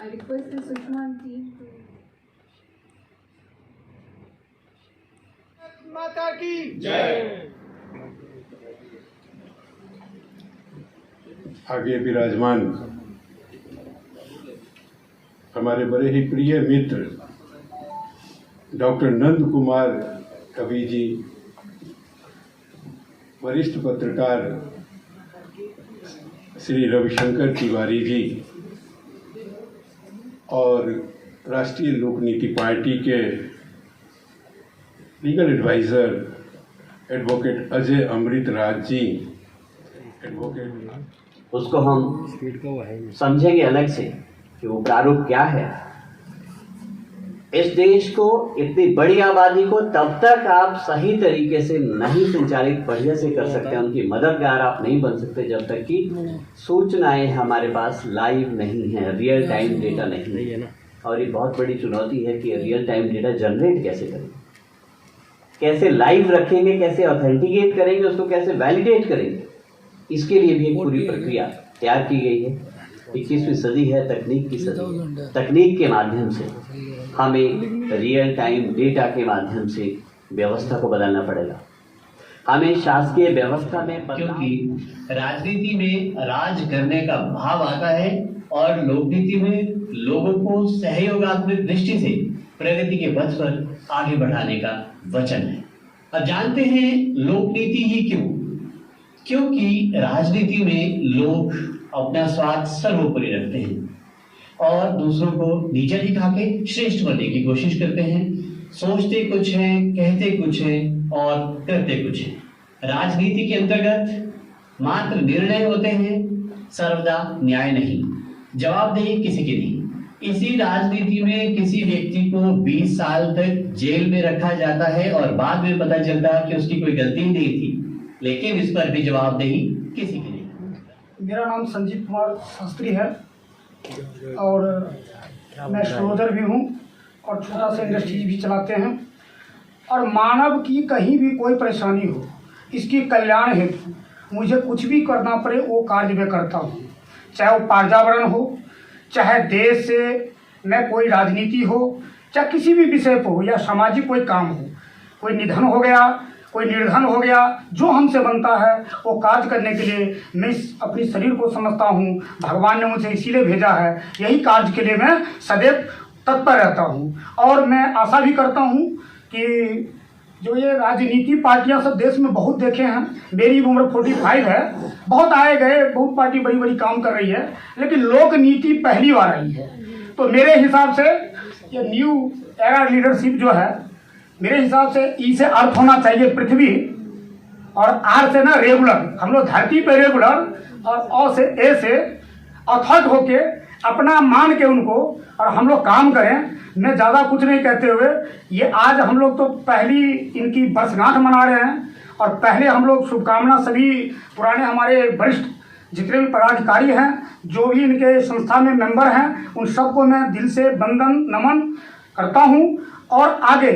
I request the Sushma team to. माता की जय। आगे विराजमान हमारे बड़े ही प्रिय मित्र डॉक्टर नंद कुमार कवि जी, वरिष्ठ पत्रकार श्री रविशंकर तिवारी जी और राष्ट्रीय लोक नीति पार्टी के legal adviser advocate Ajay Amrit Raj ji, advocate उसको हम समझेंगे अलग से कि वो प्रारूप क्या है। इस देश को, इतनी बड़ी आबादी को तब तक आप सही तरीके से नहीं संचालित बढ़िया से कर सकते हैं, उनकी मददगार आप नहीं बन सकते जब तक कि सूचनाएं हमारे पास लाइव नहीं है, रियल टाइम डेटा नहीं है। और ये बहुत बड़ी चुनौती है कि रियल टाइम डेटा जनरेट कैसे करें, कैसे लाइव रखेंगे, कैसे ऑथेंटिकेट करेंगे, उसको कैसे वैलिडेट करेंगे। इसके लिए भी एक पूरी प्रक्रिया तैयार की गई है। 21वीं सदी है, तकनीक की सदी। तकनीक के माध्यम से हमें रियल टाइम डेटा के माध्यम से व्यवस्था को बदलना पड़ेगा। हमें शासकीय व्यवस्था में, क्योंकि राजनीति में राज करने का भाव आता है और लोकनीति में लोगों को सहयोगात्मक दृष्टि से प्रगति के पथ पर आगे बढ़ाने का वचन है। अब जानते हैं लोकनीति ही क्यों? क्योंकि राजनीति में लोग अपना स्वार्थ सर्वोपरि रखते हैं और दूसरों को नीचा दिखा के श्रेष्ठ बनने की कोशिश करते हैं। सोचते कुछ हैं, कहते कुछ हैं और करते कुछ हैं। राजनीति के अंतर्गत मात्र निर्णय होते हैं, सर्वदा न्याय नहीं, जवाबदेही किसी की नहीं। इसी राजनीति में किसी व्यक्ति को 20 साल तक जेल में रखा जाता है और बाद में पता चलता है कि उसकी कोई गलती नहीं थी, लेकिन इस पर भी जवाबदेही किसी की नहीं। मेरा नाम संजीव कुमार शास्त्री है और मैं एस्ट्रोलॉजर भी हूँ और छोटा सा इंडस्ट्रीज भी चलाते हैं। और मानव की कहीं भी कोई परेशानी हो, इसकी कल्याण हेतु मुझे कुछ भी करना पड़े वो कार्य मैं करता हूँ, चाहे वो पर्यावरण हो, चाहे देश से में कोई राजनीति हो, चाहे किसी भी विषय पर हो या सामाजिक कोई काम हो। कोई निधन हो गया, कोई निर्धन हो गया, जो हमसे बनता है वो कार्य करने के लिए मैं अपने शरीर को समझता हूँ। भगवान ने मुझे इसीलिए भेजा है, यही कार्य के लिए मैं सदैव तत्पर रहता हूँ। और मैं आशा भी करता हूँ कि जो ये राजनीति पार्टियां सब देश में बहुत देखे हैं, मेरी उम्र 45 है, बहुत आए गए, बहुत पार्टी बड़ी बड़ी काम कर रही है, लेकिन लोक नीति पहली बार आई है। तो मेरे हिसाब से ये न्यू एरा लीडरशिप जो है, मेरे हिसाब से ई से अर्थ होना चाहिए पृथ्वी, और आर से ना रेगुलर, हम लोग धरती पे रेगुलर, और अ से ए से अथर्ट होके अपना मान के उनको और हम लोग काम करें। मैं ज़्यादा कुछ नहीं कहते हुए, ये आज हम लोग तो पहली इनकी वर्षगांठ मना रहे हैं और पहले हम लोग शुभकामना सभी पुराने हमारे वरिष्ठ जितने भी पदाधिकारी हैं, जो भी इनके संस्था में मेंबर हैं, उन सबको मैं दिल से वंदन नमन करता हूं। और आगे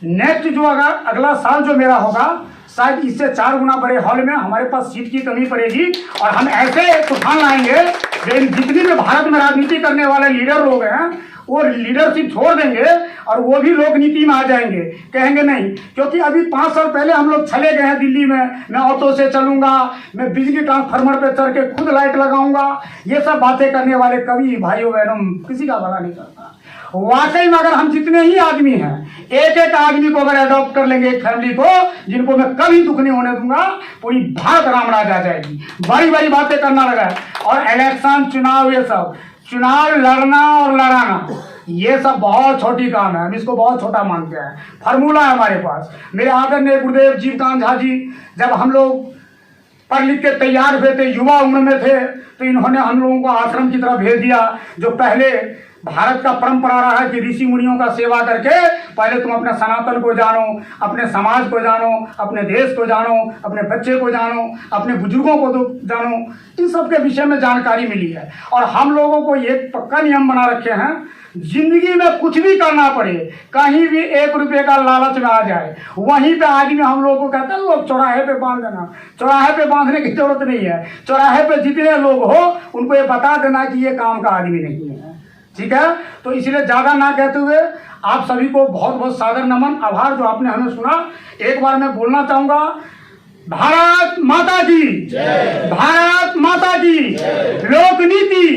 नेक्स्ट जो अगला साल जो मेरा होगा, शायद इससे 4 गुना बड़े हॉल में हमारे पास सीट की कमी पड़ेगी और हम ऐसे तूफान लाएंगे जो जितनी भी भारत में राजनीति करने वाले लीडर लोग हैं वो लीडरशिप छोड़ देंगे और वो भी लोक नीति में आ जाएंगे। कहेंगे नहीं, क्योंकि अभी 5 साल पहले हम लोग चले गए हैं दिल्ली में, मैं ऑटो से चलूंगा, मैं बिजली ट्रांसफार्मर पे चढ़ के खुद लाइट लगाऊंगा। ये सब बातें करने वाले कवि भाइयों बहनों किसी का भला नहीं करता। वाकई में अगर हम जितने ही आदमी हैं, एक एक आदमी को अगर अडॉप्ट कर लेंगे, एक फैमिली को, जिनको मैं कभी दुख नहीं होने दूंगा, पूरी भारत रामराज आ जाएगी। बड़ी बड़ी बातें करना लगा है। और इलेक्शन, चुनाव, ये सब चुनाव लड़ना और लड़ाना, ये सब बहुत छोटी काम है, हम इसको बहुत छोटा मानते हैं। फार्मूला है हमारे पास। मेरे आदरणीय गुरुदेव जीवकांत झा जी जब हम लोग पढ़ लिख के तैयार हुए थे, युवा उम्र में थे, तो इन्होंने हम लोगों को आश्रम की तरफ भेज दिया। जो पहले भारत का परंपरा रहा है कि ऋषि मुनियों का सेवा करके पहले तुम अपने सनातन को जानो, अपने समाज को जानो, अपने देश को जानो, अपने बच्चे को जानो, अपने बुजुर्गों को जानो। इन सब के विषय में जानकारी मिली है। और हम लोगों को एक पक्का नियम बना रखे हैं, जिंदगी में कुछ भी करना पड़े, कहीं भी 1 रुपये का लालच में आ जाए, वहीं पे आदमी हम लोगों को कहते हैं लोग चौराहे पे बांध देना। चौराहे पे बांधने की जरूरत नहीं है। चौराहे पे जितने लोग हो उनको ये बता देना कि ये काम का आदमी नहीं है। ठीक है। तो इसलिए ज़्यादा ना कहते हुए आप सभी को बहुत बहुत सादर नमन, आभार जो आपने हमें सुना। एक बार मैं बोलना चाहूँगा, भारत माता की जय, भारत माता की लोक नीति,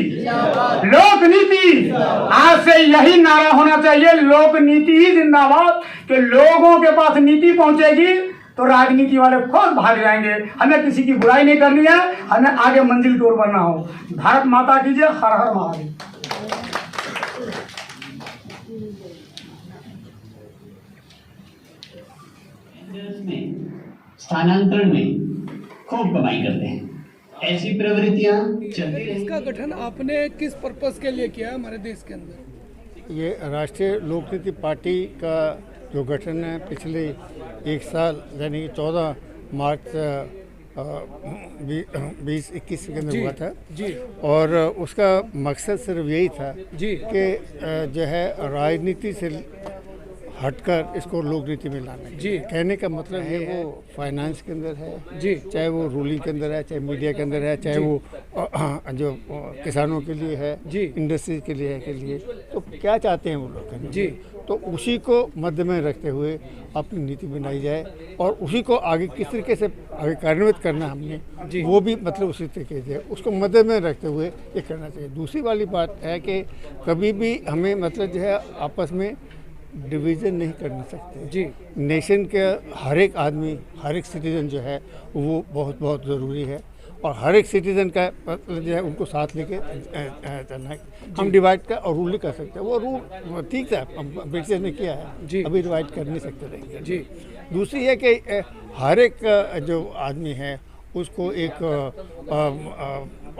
लोक नीति। आज से यही नारा होना चाहिए, लोक नीति ही जिंदाबाद। कि लोगों के पास नीति पहुंचेगी तो राजनीति वाले खुद भाग जाएंगे। हमें किसी की बुराई नहीं करनी है, हमें आगे मंजिल की ओर बढ़ना हो। भारत माता की जय, हर हर महादेव। स्थानांतरण में खूब कमाई करते हैं, ऐसी प्रवृत्तियां चलती रही। इसका गठन आपने किस पर्पस के लिए किया है हमारे देश के अंदर? ये राष्ट्रीय लोकनीति पार्टी का जो गठन है पिछले एक साल यानी कि 14 मार्च 2021 के अंदर हुआ था जी। और उसका मकसद सिर्फ यही था जी कि जो है राजनीति से हटकर इसको लोकनीति में लाना। जी। कहने का मतलब है वो फाइनेंस के अंदर है जी, चाहे वो रूलिंग के अंदर है, चाहे मीडिया के अंदर है, चाहे वो जो किसानों के लिए है, जी। इंडस्ट्रीज के लिए तो क्या चाहते हैं वो लोग जी। तो उसी को मध्य में रखते हुए अपनी नीति बनाई जाए और उसी को आगे किस तरीके से आगे कार्यान्वित करना हमने जी। वो भी मतलब उसी तरीके से उसको मध्य में रखते हुए ये करना चाहिए। दूसरी वाली बात है कि कभी भी हमें मतलब जो है आपस में डिवीज़न नहीं करना सकते जी। नेशन के हर एक आदमी, हर एक सिटीज़न जो है वो बहुत बहुत ज़रूरी है और हर एक सिटीज़न का मतलब जो है उनको साथ लेके चलना है। हम डिवाइड कर और रूल कर सकते हैं, वो रूल ठीक है ब्रिटिश ने किया है जी। अभी डिवाइड कर नहीं सकते रहेंगे जी। दूसरी है कि हर एक जो आदमी है उसको एक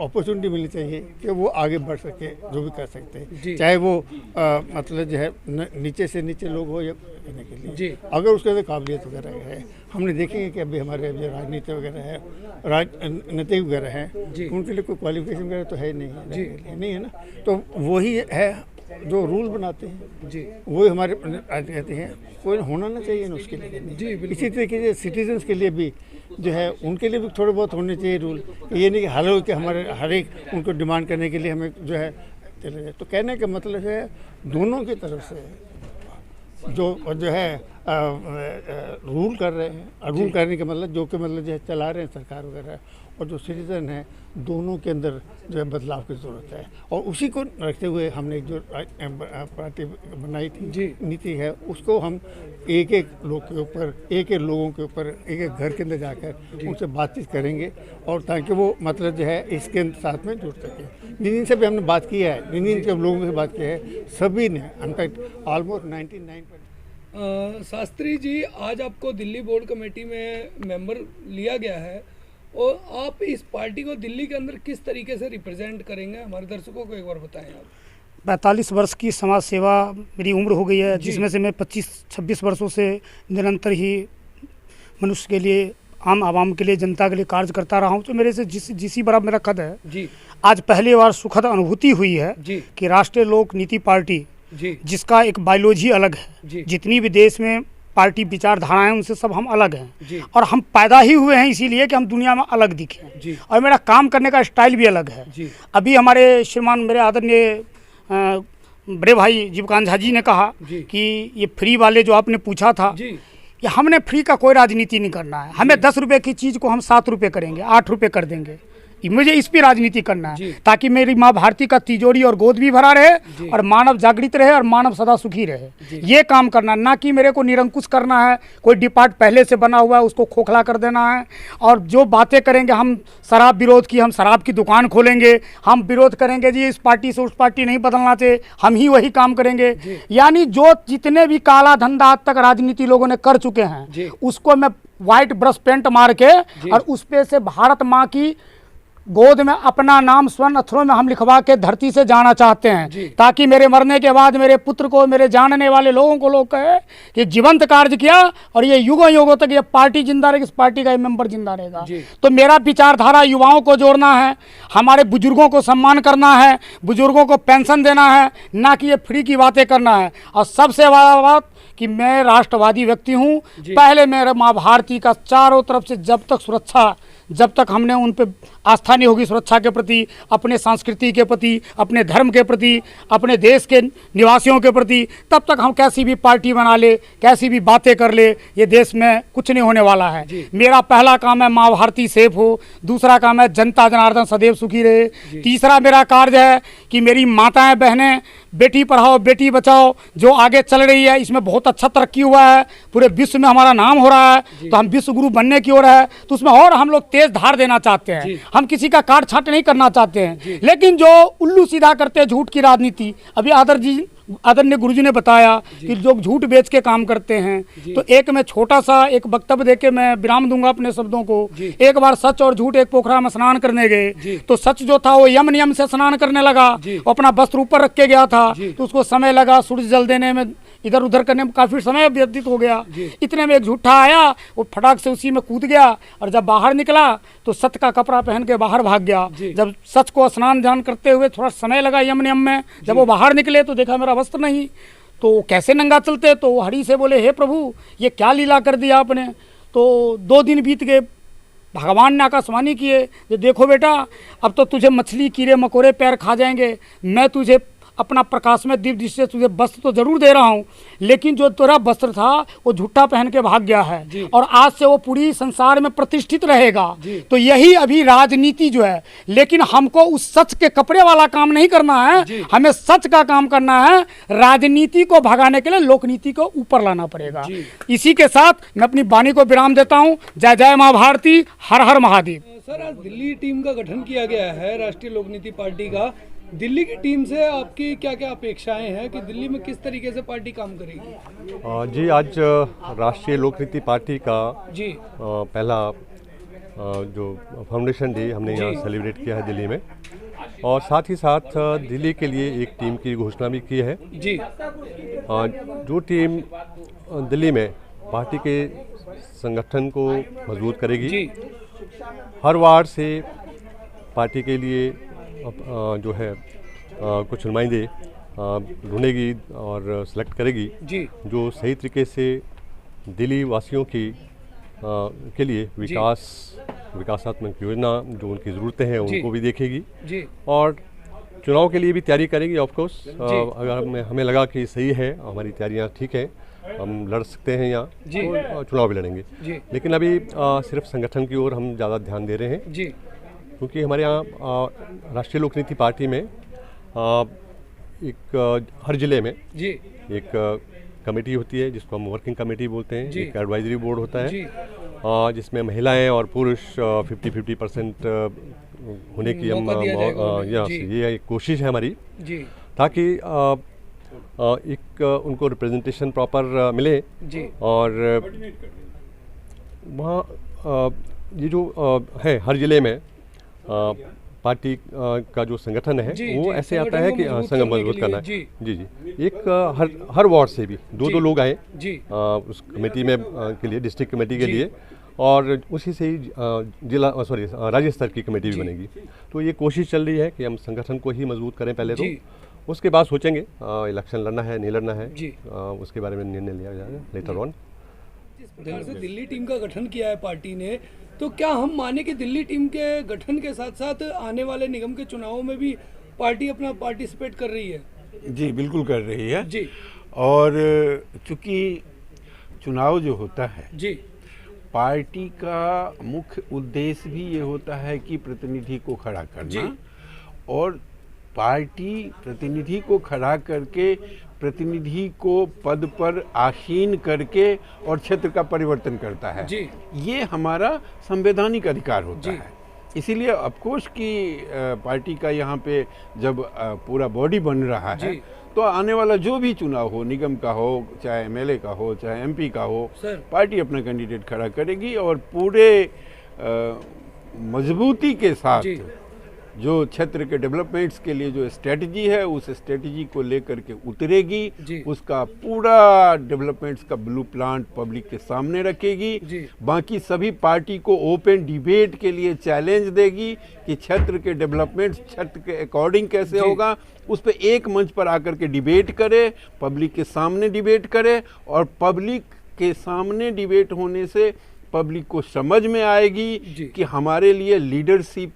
अपॉर्चुनिटी मिलनी चाहिए कि वो आगे बढ़ सके, जो भी कर सकते हैं, चाहे वो मतलब जो है नीचे से नीचे लोग हो या करने के लिए जी। अगर उसके अंदर काबिलियत वगैरह है। हमने देखेंगे कि अभी हमारे जो राजनीति वगैरह है, राजनीतिक वगैरह हैं, उनके लिए कोई क्वालिफिकेशन वगैरह तो है नहीं है जी। नहीं है ना, तो वही है जो रूल बनाते हैं जी, वही हमारे कहते हैं कोई होना ना चाहिए ना उसके लिए जी। इसी तरीके से सिटीजन्स के लिए भी जो है उनके लिए भी थोड़े बहुत होने चाहिए रूल। ये नहीं कि हाल के हमारे हर एक उनको डिमांड करने के लिए हमें जो है चले जाए। तो कहने का मतलब है दोनों की तरफ से जो है रूल कर रहे हैं, रूल करने का मतलब जो कि मतलब जो है चला रहे हैं सरकार वगैरह, और जो सिटीजन है दोनों के अंदर जो है बदलाव की ज़रूरत है। और उसी को रखते हुए हमने एक जो पार्टी बनाई थी जी, नीति है, उसको हम एक एक लोग के ऊपर, एक एक लोगों के ऊपर, एक एक घर के अंदर जाकर उनसे बातचीत करेंगे और ताकि वो मतलब जो है इसके साथ में जुड़ सके। जिन से भी हमने बात की है, जिन सब लोगों से बात की है, सभी ने इनफैक्ट ऑलमोस्ट 99% शास्त्री जी, आज आपको दिल्ली बोर्ड कमेटी में मेंबर लिया गया है और आप इस पार्टी को दिल्ली के अंदर किस तरीके से रिप्रेजेंट करेंगे, हमारे दर्शकों को एक बार बताएं आप। 45 वर्ष की समाज सेवा मेरी उम्र हो गई है, जिसमें से मैं 25-26 वर्षों से निरंतर ही मनुष्य के लिए, आम आवाम के लिए, जनता के लिए कार्य करता रहा हूँ। तो मेरे से जिसी बराबर मेरा कद है जी। आज पहली बार सुखद अनुभूति हुई है जी कि राष्ट्रीय लोक नीति पार्टी जी, जिसका एक बायोलॉजी अलग है, जितनी भी देश में पार्टी विचारधाराएं उनसे सब हम अलग हैं और हम पैदा ही हुए हैं इसीलिए कि हम दुनिया में अलग दिखें, और मेरा काम करने का स्टाइल भी अलग है। अभी हमारे श्रीमान मेरे आदरणीय बड़े भाई जीवकांत झा जी ने कहा कि ये फ्री वाले जो आपने पूछा था, ये हमने फ्री का कोई राजनीति नहीं करना है। हमें 10 रुपये की चीज़ को हम 7 रुपये करेंगे, 8 रुपये कर देंगे। मुझे इस पर राजनीति करना है ताकि मेरी माँ भारती का तिजोरी और गोद भी भरा रहे और मानव जागृत रहे और मानव सदा सुखी रहे। ये काम करना, ना कि मेरे को निरंकुश करना है, कोई डिपार्ट पहले से बना हुआ है उसको खोखला कर देना है। और जो बातें करेंगे, हम शराब विरोध की, हम शराब की दुकान खोलेंगे, हम विरोध करेंगे जी इस पार्टी से उस पार्टी नहीं बदलना चाहिए, हम ही वही काम करेंगे। यानी जो जितने भी काला धंधा आज तक राजनीति लोगों ने कर चुके हैं उसको मैं वाइट ब्रश पेंट मार के और उस पे से भारत माँ की गोद में अपना नाम स्वर्ण अक्षरों में हम लिखवा के धरती से जाना चाहते हैं, ताकि मेरे मरने के बाद मेरे पुत्र को, मेरे जानने वाले लोगों को लोग कहे कि जीवंत कार्य किया और ये युगों युगों तक ये पार्टी जिंदा रहेगी, इस पार्टी का ये मेंबर जिंदा रहेगा। तो मेरा विचारधारा युवाओं को जोड़ना है, हमारे बुजुर्गों को सम्मान करना है, बुजुर्गों को पेंशन देना है, ना कि ये फ्री की बातें करना है। और सबसे बड़ा बात कि मैं राष्ट्रवादी व्यक्ति हूँ। पहले मेरे माँ भारती का चारों तरफ से जब तक सुरक्षा जब तक हमने उन पे आस्था नहीं होगी सुरक्षा के प्रति, अपने संस्कृति के प्रति, अपने धर्म के प्रति, अपने देश के निवासियों के प्रति, तब तक हम कैसी भी पार्टी बना ले, कैसी भी बातें कर ले, ये देश में कुछ नहीं होने वाला है। मेरा पहला काम है माँ भारती सेफ हो, दूसरा काम है जनता जनार्दन सदैव सुखी रहे, तीसरा मेरा कार्य है कि मेरी माताएं बहनें बेटी पढ़ाओ बेटी बचाओ जो आगे चल रही है, इसमें बहुत अच्छा तरक्की हुआ है, पूरे विश्व में हमारा नाम हो रहा है, तो हम विश्व गुरु बनने की ओर है, तो उसमें और हम लोग तेज धार देना चाहते हैं। हम किसी का काट छाट नहीं करना चाहते हैं, लेकिन जो उल्लू सीधा करते हैं झूठ की राजनीति, अभी आदरणीय गुरुजी ने बताया कि जो झूठ बेच के काम करते हैं, तो एक मैं छोटा सा एक वक्तव्य देके मैं विराम दूंगा अपने शब्दों को। एक बार सच और झूठ एक पोखरा में स्नान करने गए, तो सच जो था वो यम नियम से स्नान करने लगा, वो अपना वस्त्र ऊपर रख के गया था, तो उसको समय लगा सूरज जल देने में, इधर उधर करने में काफी समय व्यतीत हो गया। इतने में एक झूठा आया, वो फटाक से उसी में कूद गया, और जब बाहर निकला तो सत्य का कपड़ा पहन के बाहर भाग गया। जब सच को स्नान ध्यान करते हुए थोड़ा समय लगा यम नियम में, जब वो बाहर निकले तो देखा मेरा वस्त्र नहीं, तो कैसे नंगा चलते, तो वो हरि से बोले हे प्रभु ये क्या लीला कर दिया आपने। तो 2 दिन बीत गए, भगवान ने आकाशवाणी किए, ये देखो बेटा अब तो तुझे मछली कीड़े मकोड़े पैर खा जाएंगे, मैं तुझे अपना प्रकाश में दिव्य दृष्टि से तुझे वस्त्र तो जरूर दे रहा हूँ, लेकिन जो तेरा वस्त्र था वो झूठा पहन के भाग गया है, और आज से वो पूरी संसार में प्रतिष्ठित रहेगा। तो यही अभी राजनीति जो है, लेकिन हमको उस सच के कपड़े वाला काम नहीं करना है, हमें सच का काम करना है। राजनीति को भगाने के लिए लोकनीति को ऊपर लाना पड़ेगा। इसी के साथ मैं अपनी वाणी को विराम देता हूँ। जय जय माँ भारती, हर हर महादेव। सर आज दिल्ली टीम का गठन किया गया है राष्ट्रीय लोकनीति पार्टी का, दिल्ली की टीम से आपकी क्या क्या अपेक्षाएं हैं कि दिल्ली में किस तरीके से पार्टी काम करेगी? जी आज राष्ट्रीय लोकनीति पार्टी का जी पहला जो फाउंडेशन डे हमने यहाँ सेलिब्रेट किया है दिल्ली में, और साथ ही साथ दिल्ली के लिए एक टीम की घोषणा भी की है। जी जो टीम दिल्ली में पार्टी के संगठन को मजबूत करेगी, जी हर वार्ड से पार्टी के लिए जो है कुछ नुमाइंदे ढूंढेगी और सेलेक्ट करेगी, जी जो सही तरीके से दिल्ली वासियों की के लिए विकासात्मक योजना जो उनकी ज़रूरतें हैं उनको भी देखेगी, जी और चुनाव के लिए भी तैयारी करेगी। ऑफ कोर्स अगर हमें लगा कि सही है, हमारी तैयारियां ठीक हैं, हम लड़ सकते हैं यहाँ, तो चुनाव भी लड़ेंगे। लेकिन अभी सिर्फ संगठन की ओर हम ज़्यादा ध्यान दे रहे हैं, जी क्योंकि हमारे यहाँ राष्ट्रीय लोकनीति पार्टी में एक हर ज़िले में जी एक कमेटी होती है जिसको हम वर्किंग कमेटी बोलते हैं, एक एडवाइजरी बोर्ड होता है जिसमें महिलाएं और पुरुष 50-50% होने की हम ये एक कोशिश है हमारी, ताकि एक उनको रिप्रेजेंटेशन प्रॉपर मिले। और वहाँ ये जो है हर ज़िले में पार्टी का जो संगठन है वो ऐसे आता है कि संघ मजबूत करना है। जी एक हर वार्ड से भी 2-2 लोग आए उस कमेटी में के लिए, डिस्ट्रिक्ट कमेटी के लिए, और उसी से ही जिला राज्य स्तर की कमेटी भी बनेगी। तो ये कोशिश चल रही है कि हम संगठन को ही मजबूत करें पहले, तो उसके बाद सोचेंगे इलेक्शन लड़ना है नहीं लड़ना है, उसके बारे में निर्णय लिया जाएगा लेटर ऑन। दिल्ली टीम का गठन किया है पार्टी ने, तो क्या हम माने कि दिल्ली टीम के गठन के साथ साथ आने वाले निगम के चुनावों में भी पार्टी अपना पार्टिसिपेट कर रही है? जी बिल्कुल कर रही है जी। और चूंकि चुनाव जो होता है जी, पार्टी का मुख्य उद्देश्य भी ये होता है कि प्रतिनिधि को खड़ा करना, और पार्टी प्रतिनिधि को खड़ा करके प्रतिनिधि को पद पर आसीन करके और क्षेत्र का परिवर्तन करता है। ये हमारा संवैधानिक अधिकार होता है। इसीलिए ऑफकोर्स कि पार्टी का यहाँ पे जब पूरा बॉडी बन रहा है, तो आने वाला जो भी चुनाव हो, निगम का हो, चाहे एमएलए का हो, चाहे एमपी का हो, पार्टी अपना कैंडिडेट खड़ा करेगी और पूरे मजबूती के साथ जो क्षेत्र के डेवलपमेंट्स के लिए जो स्ट्रेटजी है उस स्ट्रेटजी को लेकर के उतरेगी, उसका पूरा डेवलपमेंट्स का ब्लू प्लान पब्लिक के सामने रखेगी। बाकी सभी पार्टी को ओपन डिबेट के लिए चैलेंज देगी कि क्षेत्र के डेवलपमेंट्स क्षेत्र के अकॉर्डिंग कैसे होगा, उस पर एक मंच पर आकर के डिबेट करे, पब्लिक के सामने डिबेट करे, और पब्लिक के सामने डिबेट होने से पब्लिक को समझ में आएगी कि हमारे लिए लीडरशिप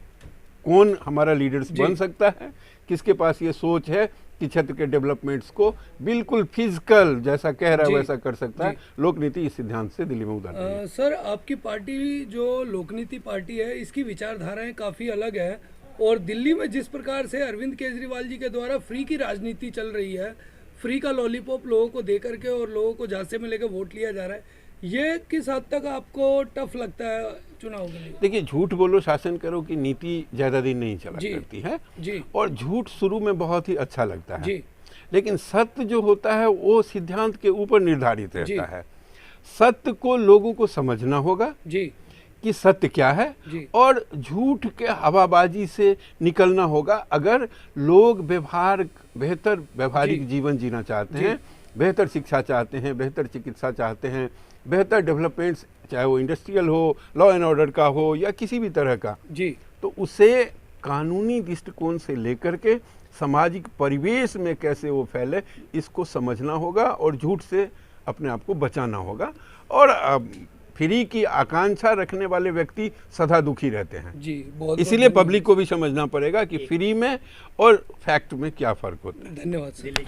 कौन हमारा लीडर्स बन सकता है, किसके पास ये सोच है कि क्षेत्र के डेवलपमेंट्स को बिल्कुल फिजिकल जैसा कह रहा है वैसा कर सकता है। लोक नीति इस सिद्धांत से दिल्ली में उतारती है। सर, आपकी पार्टी जो लोक नीति पार्टी है, इसकी विचारधाराएं काफ़ी अलग है और दिल्ली में जिस प्रकार से अरविंद केजरीवाल जी के द्वारा फ्री की राजनीति चल रही है, फ्री का लॉलीपॉप लोगों को दे करके और लोगों को झांसे में लेकर वोट लिया जा रहा है, ये किस हद तक आपको टफ लगता है चुनाव के लिए? देखिए, झूठ बोलो शासन करो की नीति ज्यादा दिन नहीं चला करती है जी। और झूठ शुरू में बहुत ही अच्छा लगता है जी। लेकिन सत्य जो होता है वो सिद्धांत के ऊपर निर्धारित रहता है। सत्य को लोगों को समझना होगा जी कि सत्य क्या है और झूठ के हवाबाजी से निकलना होगा। अगर लोग बेहतर व्यवहारिक जीवन जीना चाहते हैं, बेहतर शिक्षा चाहते हैं, बेहतर चिकित्सा चाहते हैं, बेहतर डेवलपमेंट्स, चाहे वो इंडस्ट्रियल हो, लॉ एंड ऑर्डर का हो या किसी भी तरह का, तो उसे कानूनी दृष्टिकोण से लेकर के सामाजिक परिवेश में कैसे वो फैले, इसको समझना होगा और झूठ से अपने आप को बचाना होगा। और फ्री की आकांक्षा रखने वाले व्यक्ति सदा दुखी रहते हैं जी। बहुत इसीलिए पब्लिक को भी समझना पड़ेगा कि फ्री में और फैक्ट में क्या फर्क होता है। धन्यवाद सर।